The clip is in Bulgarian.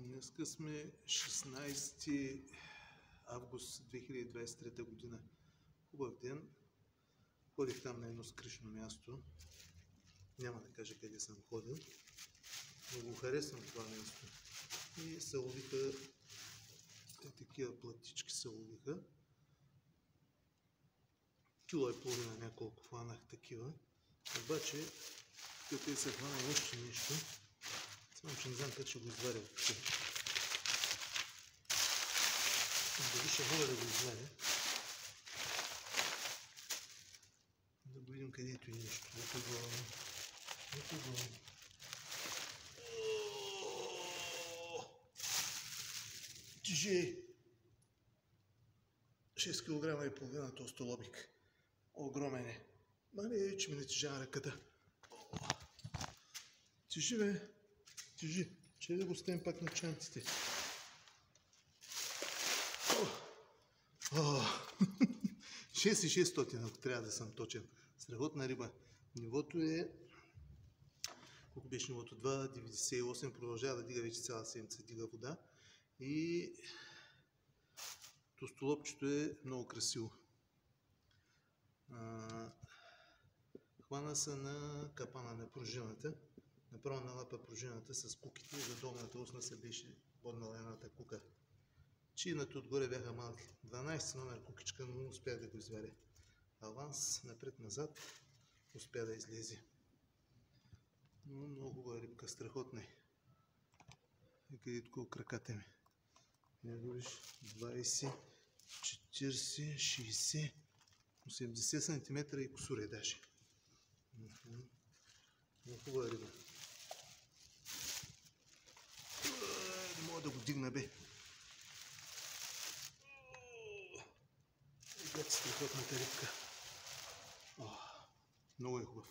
Днеска сме 16 август 2023 година. Хубав ден. Ходих там на едно скришно място. Няма да кажа къде съм ходил, но го харесвам това място. И се ловиха такива платички се ловиха. Кило и половина няколко хванах такива. Обаче, тук се хвана още нещо. Само че не знам как ще го изваря от тук. Дали ще мога да го изваря. Да го видим където е нещо. Ето го. Тежи 6 кг и половина толстолобик. Огромен е. Мале, че ми не тежа ръката. Тежи, бе. Тежи. Че да го ставим пак на чантите. 6600, ако трябва да съм точен. Страхотна риба. Нивото е... Колко беше нивото? 2,98. Продължава да дига вече цяла седмица. Дига вода. И... Толстолобчето е много красиво. Хвана се на капана на пружината. Направо на лапа пружината с куките. За долната устна се беше боднала едната кука. Чината отгоре бяха малки. 12 номер кукичка, но успях да го изваря. Аванс, напред-назад, успя да излезе. Но много хубава рибка, страхотна е. И къде такова краката ми. Не го виж, 20, 40, 60, 80 см и кусур е даже. Много хубава риба. Не мога да го дигна, бе. Гледайте страхотната рибка. Много е хубав.